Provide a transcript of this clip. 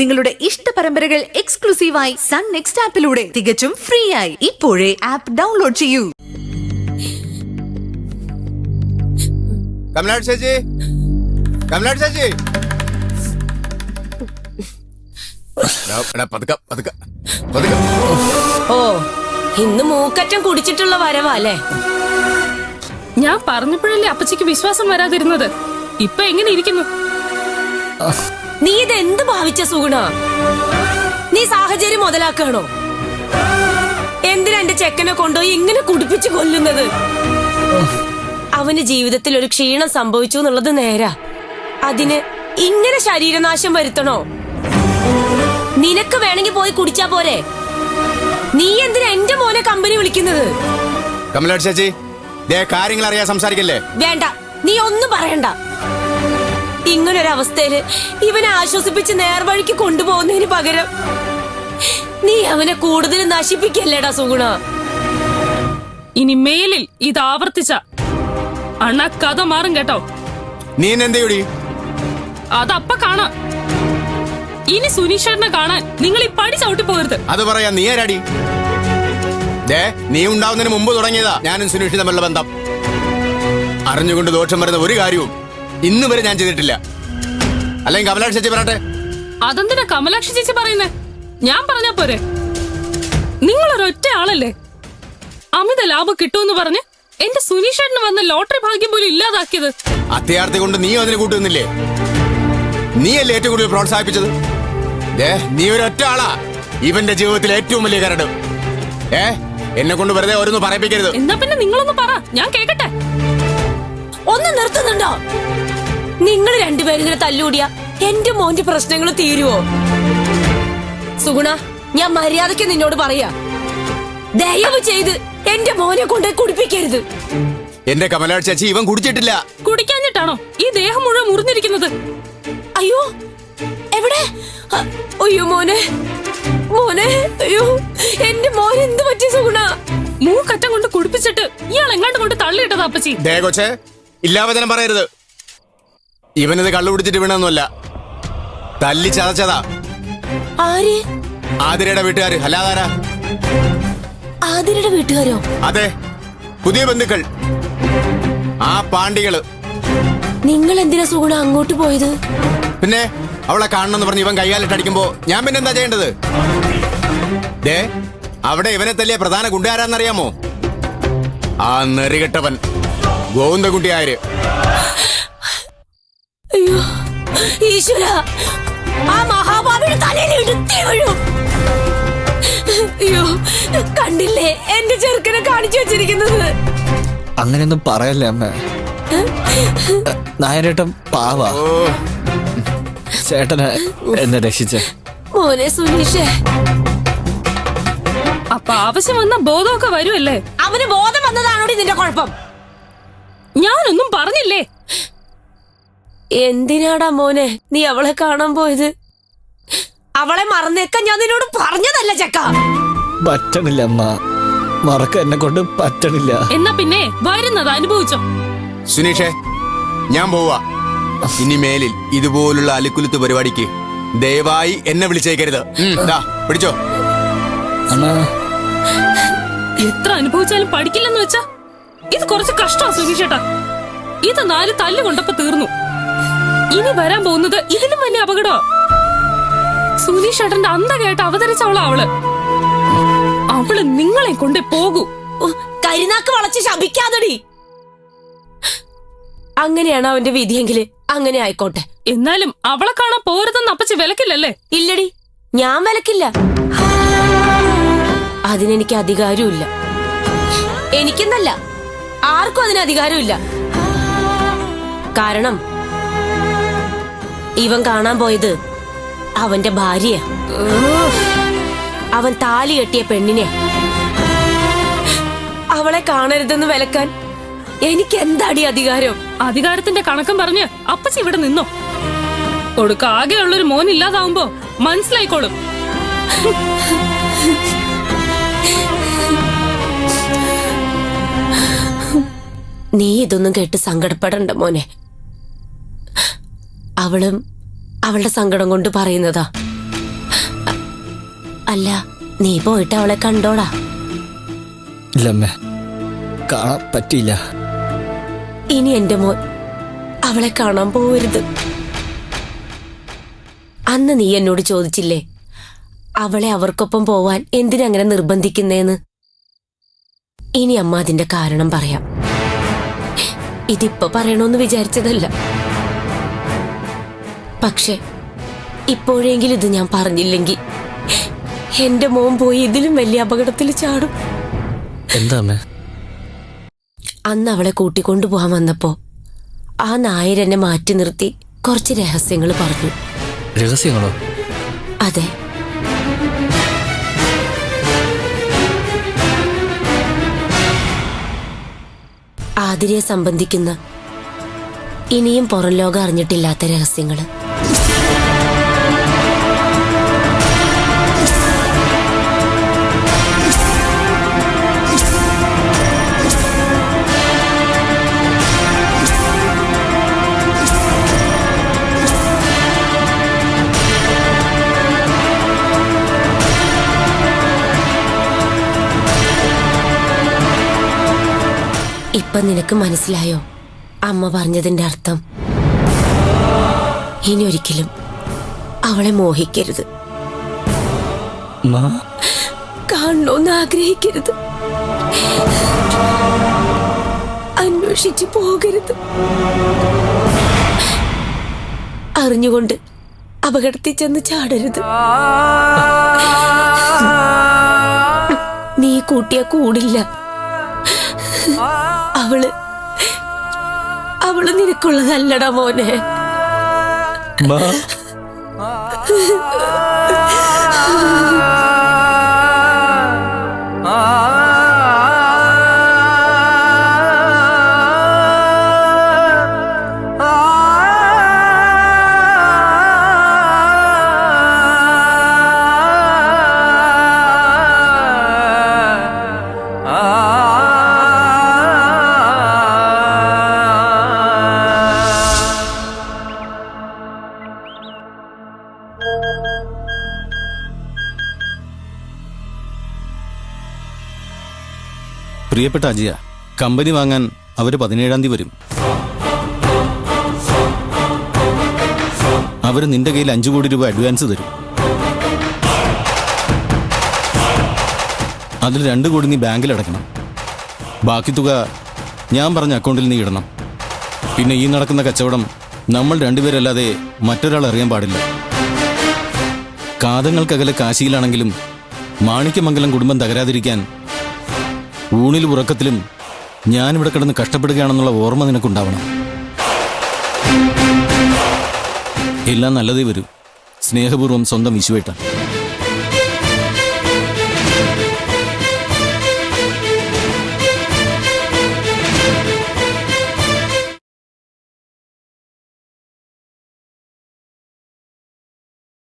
നിങ്ങളുടെ ഇഷ്ട പരമ്പരകൾ എക്സ്ക്ലൂസീവായി സൺ നെക്സ്റ്റ് ആപ്പിലൂടെ തികച്ചും ഫ്രീ ആയി ഇപ്പോഴേ ആപ്പ് ഡൗൺലോഡ് ചെയ്യൂ. ഓ, ഇന്ന് മൂക്കറ്റം കുടിച്ചിട്ടുള്ള വരവല്ലേ? ഞാൻ പറഞ്ഞപ്പോഴല്ലേ അപ്പച്ചിക്ക് വിശ്വാസം വരാതിരുന്നത്. ഇപ്പൊ എങ്ങനെ ഇരിക്കുന്നു? നീ ഇതെന്ത് ഭാവിച്ച സുഗുണ? നീ സാഹചര്യം മുതലാക്കണോ? എന്തിനാ എന്റെ ചെക്കനെ കൊണ്ടുപോയി ഇങ്ങനെ കുടിപ്പിച്ചു കൊല്ലുന്നത്? അവന് ജീവിതത്തിൽ ഒരു ക്ഷീണം സംഭവിച്ചു എന്നുള്ളത് നേരാ. അതിന് ഇങ്ങനെ ശരീരനാശം വരുത്തണോ? നിനക്ക് വേണമെങ്കിൽ പോയി കുടിച്ചാ പോരെ. നീ എന്തിനാ എന്റെ മോനെ കമ്പനി വിളിക്കുന്നത്? കാര്യങ്ങൾ അറിയാൻ സംസാരിക്കല്ലേ? വേണ്ട, നീ ഒന്നും പറയണ്ട. ഇങ്ങനൊരവസ്ഥയില് ഇവനെ ആശ്വസിപ്പിച്ച് നേർവഴിക്ക് കൊണ്ടുപോകുന്നതിന് പകരം നീ അവനെ കൂടുതൽ നശിപ്പിക്കല്ലേടാ സുഗുണ. ഇനി മേലിൽ ഇത് ആവർത്തിച്ച അണ്ണ കഥ മാറും കേട്ടോ. നീ എന്തെയ്യൂടി? അതപ്പ കാണാം. ഇനി സുനീഷേട്ടനെ കാണാൻ നിങ്ങൾ ഈ പടി ചവിട്ടി പോകരുത്. അത് പറയാ നീ ആരാടി? നീ ഉണ്ടാവുന്നതിന് മുമ്പ് തുടങ്ങിയതാ ഞാനും സുനീഷും തമ്മിലുള്ള ബന്ധം. അറിഞ്ഞുകൊണ്ട് ദോഷം വരുന്ന ഒരു കാര്യവും ഇന്ന് വരെ ഞാൻ ചെയ്തിട്ടില്ല. അല്ലെങ്കിൽ കമലാക്ഷി ചേച്ചി പറയട്ടെ. അതെന്തിനാ കമലാക്ഷി ചേച്ചി പറയുന്നേ? ഞാൻ പറഞ്ഞാ പോരെ. നിങ്ങളൊരൊറ്റ ആളല്ലേ അമിത ലാഭം കിട്ടുമെന്ന് പറഞ്ഞ് എന്റെ സുനീഷേട്ടന് വന്ന ലോട്ടറി ഭാഗ്യം പോലും ഇല്ലാതാക്കിയത്. അത്യാർത്ഥി കൊണ്ട് നീ അതിന് കൂട്ടുന്നില്ലേ? നീയല്ലേ ഏറ്റവും കൂടുതൽ പ്രോത്സാഹിപ്പിച്ചത്? നീ ഒരൊറ്റ ആളാ ഇവന്റെ ജീവിതത്തിൽ ഏറ്റവും വലിയ കരട്. എന്നെ കൊണ്ട് വെറുതെ ഓരോന്ന് പറയിപ്പിക്കരുത്. എന്നാ പിന്നെ നിങ്ങളൊന്ന് പറ, ഞാൻ കേക്കട്ടെ. ഒന്ന് നിർത്തുന്നുണ്ടോ? നിങ്ങൾ രണ്ടുപേരും ഇങ്ങനെ തല്ലൂടിയ എന്റെ മോന്റെ പ്രശ്നങ്ങൾ തീരുവോ? സുഗുണ, ഞാൻ മര്യാദയ്ക്ക് നിന്നോട് പറയാ, ദയവ് ചെയ്ത് എന്റെ മോനെ കൊണ്ട് കുടിപ്പിക്കരുത്. എന്റെ കമലാക്ഷി ചേച്ചി, ഇവൻ കുടിച്ചിട്ടില്ല. കുടിക്കാഞ്ഞിട്ടാണോ ഈ ദേഹം മുഴുവൻ മുറിഞ്ഞിരിക്കുന്നത്? അയ്യോ, എവിടെ? അയ്യോ മോനെ, മോനെ, അയ്യോ എന്റെ മോൻ എന്ത് പറ്റി സുഗുണ? മൂക്കറ്റം കൊണ്ട് കുടിപ്പിച്ചിട്ട് ഇയാൾ എങ്ങാണ്ട് കൊണ്ട് തള്ളിയിട്ടതാ അപ്പച്ചി. കൊച്ചേ, ഇല്ലാവചനം പറയരുത്. ഇവനത് കള്ളു കുടിച്ചിട്ട് വീണൊന്നുമല്ല, തല്ലി ചതച്ചതാ. ആര്? ആതിരയുടെ വീട്ടുകാര്. അല്ലാതാരാ? ആതിരയുടെ വീട്ടുകാരോ? അതെ, പുതിയ ബന്ധുക്കൾ, ആ പാണ്ടികള്. നിങ്ങൾ എന്തിനാ സുഗുണ അങ്ങോട്ട് പോയത്? പിന്നെ അവളെ കാണണമെന്ന് പറഞ്ഞ് ഇവൻ കയ്യാലിട്ടടിക്കുമ്പോ ഞാൻ പിന്നെ എന്താ ചെയ്യേണ്ടത്? അവിടെ ഇവനെ തല്ലിയ പ്രധാന ഗുണ്ടാരാന്നറിയാമോ? ആ നെറികെട്ടവൻ ഗോവിന്ദകുട്ടിയാര്. അയ്യോ ഈശ്വര, ആ മഹാഭാവിയുടെ തലയിൽ ഇടുത്തി വീഴും. അയ്യോ, കണ്ടില്ലേ എന്റെ ചെറുക്കനെ കാണിച്ചു വെച്ചിരിക്കുന്നത്? അങ്ങനെയൊന്നും പറയല്ലേ അമ്മ. നായരേട്ടൻ പാവാ. ചേട്ടനെ എന്നെ രക്ഷിച്ചേ. മോനെ സുനീഷേ, അപ്പൊ ആവശ്യം വന്ന ബോധമൊക്കെ വരുമല്ലേ? അവന് ബോധം വന്നതാണോടി നിന്റെ കുഴപ്പം? ഞാനൊന്നും പറഞ്ഞില്ലേ. എന്തിനാടാ മോനെ നീ അവളെ കാണാൻ പോയത്? അവളെ മറന്നേക്കാൻ ഞാൻ നിന്നോട് പറഞ്ഞതല്ല ചക്ക. പറ്റണില്ല അമ്മ, മറക്ക എന്നെ കൊണ്ട് പറ്റണില്ല. എന്നാ പിന്നെ വരുന്നത് അനുഭവിച്ചോ. സുനീഷേ, ഞാൻ പോവാ. ഇനി മേലിൽ ഇതുപോലുള്ള അലിക്കുലുത്ത് പരിപാടിക്ക് ദയവായി എന്നെ വിളിച്ചേക്കരുത്. പിടിച്ചോ. എത്ര അനുഭവിച്ചാലും പഠിക്കില്ലെന്ന് വെച്ചാ ഇത് കുറച്ച് കഷ്ടമാ സുനീഷേട്ടാ. ഇത് 4 തല്ല് കൊണ്ടപ്പോ തീർന്നു. ഇനി വരാൻ പോകുന്നത് ഇതിലും വലിയ അപകടമാ. സുനീഷേട്ടന്റെ അന്ത കേട്ട് അവതരിച്ചവളാ അവള്. അവള് നിങ്ങളെ കൊണ്ട് പോകൂ. കരിനാക്ക് വളച്ച് ശപിക്കാതടി. അങ്ങനെയാണ് അവന്റെ വിധിയെങ്കില് അങ്ങനെ ആയിക്കോട്ടെ. എന്നാലും അവളെ കാണാൻ പോരുതെന്ന് അപ്പച്ചി വിലക്കില്ലല്ലേ? ഇല്ലടി, ഞാൻ വിലക്കില്ല. അതിനെനിക്ക് അധികാരമില്ല. എനിക്കെന്നല്ല, ആർക്കും അതിന് അധികാരമില്ല. കാരണം ഇവൻ കാണാൻ പോയത് അവന്റെ ഭാര്യയാ. അവൻ താലി കെട്ടിയ പെണ്ണിനെ. അവളെ കാണരുതെന്ന് വിലക്കാൻ എനിക്ക് എന്താടി അധികാരം? അധികാരത്തിന്റെ കണക്കും പറഞ്ഞ് അപ്പച്ചി ഇവിടെ നിന്നോ. കൊടുക്കാകെയുള്ളൊരു മോൻ ഇല്ലാതാവുമ്പോ മനസ്സിലായിക്കോളും. നീ ഇതൊന്നും കേട്ട് സങ്കടപ്പെടണ്ട മോനെ. അവളും അവളുടെ സങ്കടം കൊണ്ട് പറയുന്നതാ. അല്ല, നീ പോയിട്ട് അവളെ കണ്ടോടാ? ഇല്ലമ്മേ, കാണാൻ പറ്റിയില്ല. ഇനി എന്റെ മോൻ അവളെ കാണാൻ പോവരുത്. അന്ന് നീ എന്നോട് ചോദിച്ചില്ലേ അവളെ അവർക്കൊപ്പം പോവാൻ എന്തിനങ്ങനെ നിർബന്ധിക്കുന്നേന്ന്? ഇനി അമ്മ അതിന്റെ കാരണം പറയാം. ഇതിപ്പോ പറയണോന്ന് വിചാരിച്ചതല്ല, പക്ഷെ ഇപ്പോഴെങ്കിലും ഇത് ഞാൻ പറഞ്ഞില്ലെങ്കിൽ എന്റെ മോൻ പോയി ഇതിലും വലിയ അപകടത്തിൽ ചാടും. എന്താ അമ്മേ? അന്ന് അവളെ കൂട്ടിക്കൊണ്ടുപോകാൻ വന്നപ്പോ ആ നായർ എന്നെ മാറ്റി നിർത്തി കുറച്ച് രഹസ്യങ്ങൾ പറഞ്ഞു. രഹസ്യങ്ങളോ? അതെ. ആതിരയെ സംബന്ധിക്കുന്ന ഇനിയും പുറം ലോകം അറിഞ്ഞിട്ടില്ലാത്ത രഹസ്യങ്ങള്. ഇപ്പൊ നിനക്ക് മനസ്സിലായോ അമ്മ പറഞ്ഞതിന്റെ അർത്ഥം? ഇനി ഒരിക്കലും അവളെ മോഹിക്കരുത്, കാണണമെന്ന് ആഗ്രഹിക്കരുത്, അന്വേഷിച്ചു പോകരുത്, അറിഞ്ഞുകൊണ്ട് അപകടത്തിൽ ചെന്ന് ചാടരുത്. നീ കൂട്ടിയ കൂടില്ല. അവള് നിനക്കുള്ളതല്ലടാ മോനെ. പ്രിയപ്പെട്ട അജിയ, കമ്പനി വാങ്ങാൻ അവര് 17-ാം തീയതി വരും. അവര് നിന്റെ കയ്യിൽ 5 കോടി രൂപ അഡ്വാൻസ് തരും. അതിൽ 2 കോടി നീ ബാങ്കിൽ അടയ്ക്കണം. ബാക്കി തുക ഞാൻ പറഞ്ഞ അക്കൗണ്ടിൽ നീ ഇടണം. പിന്നെ ഈ നടക്കുന്ന കച്ചവടം നമ്മൾ 2 പേരല്ലാതെ മറ്റൊരാൾ അറിയാൻ പാടില്ല. കാതങ്ങൾക്കകലെ കാശിയിലാണെങ്കിലും മാണിക്യമംഗലം കുടുംബം തകരാതിരിക്കാൻ ഊണിലും ഉറക്കത്തിലും ഞാനിവിടെ കിടന്ന് കഷ്ടപ്പെടുകയാണെന്നുള്ള ഓർമ്മ നിനക്കുണ്ടാവണം. എല്ലാം നല്ലതേ വരൂ. സ്നേഹപൂർവ്വം, സ്വന്തം വിശ്വേട്ടൻ.